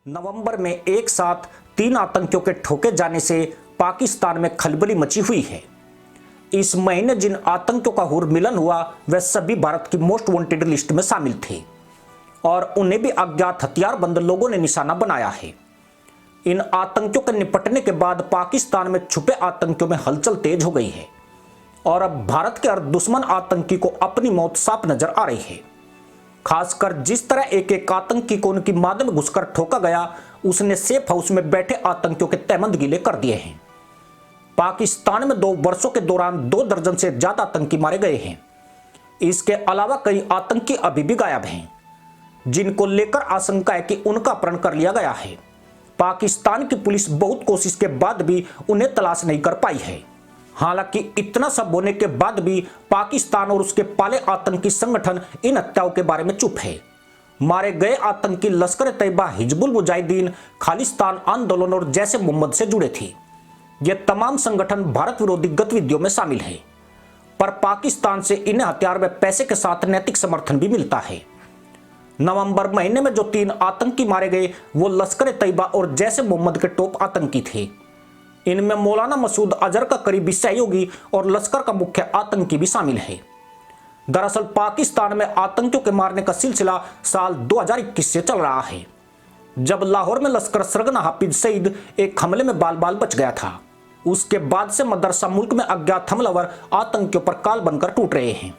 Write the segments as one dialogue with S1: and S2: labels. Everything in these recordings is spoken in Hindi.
S1: नवंबर में एक साथ 3 आतंकियों के ठोके जाने से पाकिस्तान में खलबली मची हुई है। इस महीने जिन आतंकियों का हुरमिलन हुआ वह सभी भारत की मोस्ट वांटेड लिस्ट में शामिल थे और उन्हें भी अज्ञात हथियारबंद लोगों ने निशाना बनाया है। इन आतंकियों के निपटने के बाद पाकिस्तान में छुपे आतंकियों में हलचल तेज हो गई है और अब भारत के हर दुश्मन आतंकी को अपनी मौत साफ नजर आ रही है। खासकर जिस तरह एक एक आतंकी को उनकी माद में घुसकर ठोका गया, उसने सेफ हाउस में बैठे आतंकियों के तहमंद गीले कर दिए हैं। पाकिस्तान में 2 वर्षों के दौरान 2 दर्जन से ज्यादा आतंकी मारे गए हैं। इसके अलावा कई आतंकी अभी भी गायब हैं, जिनको लेकर आशंका है कि उनका अपहरण कर लिया गया है। पाकिस्तान की पुलिस बहुत कोशिश के बाद भी उन्हें तलाश नहीं कर पाई है। हालांकि इतना सब होने के बाद भी पाकिस्तान और उसके पाले आतंकी संगठन इन हत्याओं के बारे में चुप है। मारे गए आतंकी लश्कर तैयबा, हिजबुल मुजाहिदीन, खालिस्तान आंदोलन और जैसे मोहम्मद से जुड़े थे। ये तमाम संगठन भारत विरोधी गतिविधियों में शामिल है, पर पाकिस्तान से इन्हें हथियार व पैसे के साथ नैतिक समर्थन भी मिलता है। नवंबर महीने में जो 3 आतंकी मारे गए वो लश्कर तैयबा और जैसे मोहम्मद के टॉप आतंकी थे। इनमें मौलाना मसूद अजहर का करीबी सहयोगी और लश्कर का मुख्य आतंकी भी शामिल है। दरअसल पाकिस्तान में आतंकियों के मारने का सिलसिला साल 2021 से चल रहा है, जब लाहौर में लश्कर सरगना हाफिज सईद एक हमले में बाल बाल बच गया था। उसके बाद से मदरसा मुल्क में अज्ञात हमलावर आतंकियों पर काल बनकर टूट रहे हैं।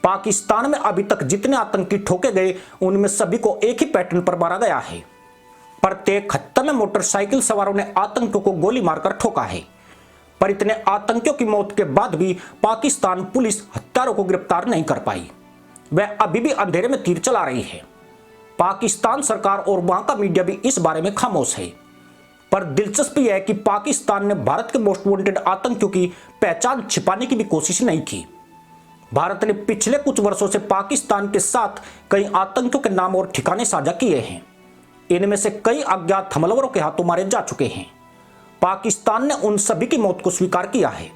S1: पाकिस्तान में अभी तक जितने आतंकी ठोके गए उनमें सभी को एक ही पैटर्न पर मारा गया है। प्रत्येक हत्या में मोटरसाइकिल सवारों ने आतंकियों को गोली मारकर ठोका है, पर इतने आतंकियों की मौत के बाद भी पाकिस्तान पुलिस हत्यारों को गिरफ्तार नहीं कर पाई। वह अभी भी अंधेरे में तीर चला रही है। पाकिस्तान सरकार और वहां का मीडिया भी इस बारे में खामोश है। पर दिलचस्पी है कि पाकिस्तान ने भारत के मोस्ट वांटेड आतंकियों की पहचान छिपाने की भी कोशिश नहीं की। भारत ने पिछले कुछ वर्षों से पाकिस्तान के साथ कई आतंकियों के नाम और ठिकाने साझा किए हैं। इनमें से कई अज्ञात हमलावरों के हाथों मारे जा चुके हैं। पाकिस्तान ने उन सभी की मौत को स्वीकार किया है।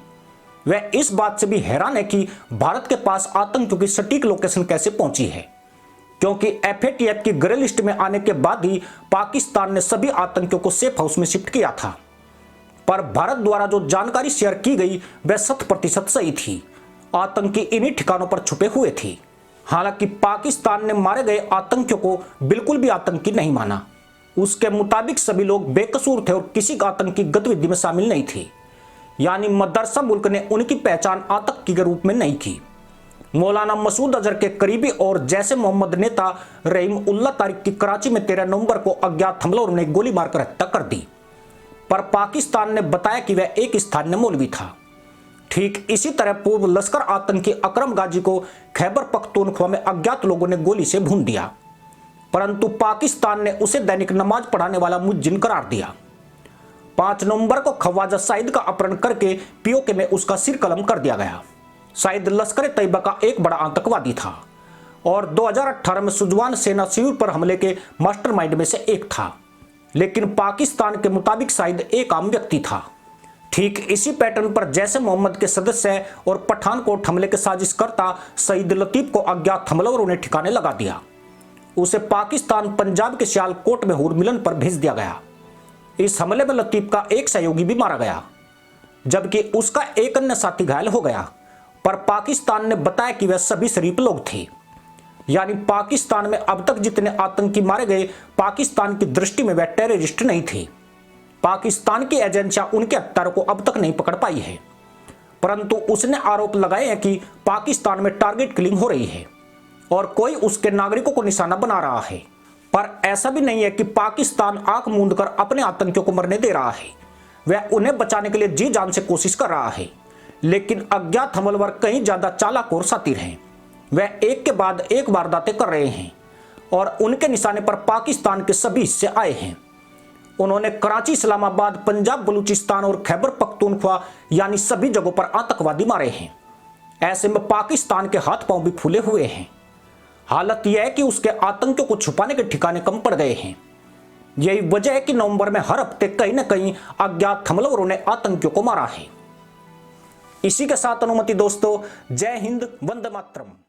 S1: वह इस बात से भी हैरान है कि भारत के पास आतंकियों की सटीक लोकेशन कैसे पहुंची है, क्योंकि FATF की ग्रे लिस्ट में आने के बाद ही पाकिस्तान ने सभी आतंकियों को सेफ हाउस में शिफ्ट किया था। पर भारत द्वारा जो जानकारी शेयर की गई वह 100% सही थी। आतंकी इन्हीं ठिकानों पर छुपे हुए थे। हालांकि पाकिस्तान ने मारे गए आतंकियों को बिल्कुल भी आतंकी नहीं माना। उसके मुताबिक सभी लोग बेकसूर थे और किसी आतंकी गतिविधि में शामिल नहीं थे। यानी मदरसा मुल्क ने उनकी पहचान आतंकी के रूप में नहीं की। मौलाना मसूद अजहर के करीबी और जैसे मोहम्मद नेता रहीम उल्लाह तारिक की कराची में 13 नवंबर को अज्ञात हमलावरों ने गोली मारकर हत्या कर दी, पर पाकिस्तान ने बताया कि वह एक स्थानीय मौलवी था। ठीक इसी तरह पूर्व लश्कर आतंकी अकरम गाजी को खैबर पख्तूनख्वा में अज्ञात लोगों ने गोली से भून दिया, परंतु पाकिस्तान ने उसे दैनिक नमाज पढ़ाने वाला मुज्जिन करार दिया। 5 नवंबर को खवाजा साइद का अपहरण करके POK में उसका सिर कलम कर दिया गया। साइद लश्कर तैयबा का एक बड़ा आतंकवादी था और 2018 में सुजवान सेना शिविर पर हमले के मास्टरमाइंड में से एक था, लेकिन पाकिस्तान के मुताबिक साइद एक आम व्यक्ति था। ठीक इसी पैटर्न पर जैसे मोहम्मद के सदस्य और पठानकोट हमले के साजिशकर्ता सईद लतीफ को अज्ञात हमलावरों ने ठिकाने लगा दिया। उसे पाकिस्तान पंजाब के सियालकोट में हुरमिलन पर भेज दिया गया। इस हमले में लतीफ का एक सहयोगी भी मारा गया, जबकि उसका एक अन्य साथी घायल हो गया। पर पाकिस्तान ने बताया कि वह सभी शरीफ लोग थे। यानी पाकिस्तान में अब तक जितने आतंकी मारे गए, पाकिस्तान की दृष्टि में वह टेररिस्ट नहीं थे। पाकिस्तान की एजेंसियां उनके हत्यारों को अब तक नहीं पकड़ पाई है, परंतु उसने आरोप लगाए हैं कि पाकिस्तान में टारगेट किलिंग हो रही है और कोई उसके नागरिकों को निशाना बना रहा है। पर ऐसा भी नहीं है कि पाकिस्तान आंख मूंदकर अपने आतंकियों को मरने दे रहा है। वह उन्हें बचाने के लिए जी जान से कोशिश कर रहा है, लेकिन अज्ञात हमलावर कहीं ज्यादा चालाक और शातिर हैं। वह एक के बाद एक वारदातें कर रहे हैं और उनके निशाने पर पाकिस्तान के सभी हिस्से आए हैं। उन्होंने कराची, इस्लामाबाद, पंजाब, बलूचिस्तान और खैबर पख्तूनख्वा यानी सभी जगहों पर आतंकवादी मारे हैं। ऐसे में पाकिस्तान के हाथ पांव भी फूले हुए हैं। हालत यह है कि उसके आतंकियों को छुपाने के ठिकाने कम पड़ गए हैं। यही वजह है कि नवंबर में हर हफ्ते कहीं न कहीं अज्ञात हमलावरों ने आतंकियों को मारा है। इसी के साथ अनुमति दोस्तों, जय हिंद, वंदे मातरम।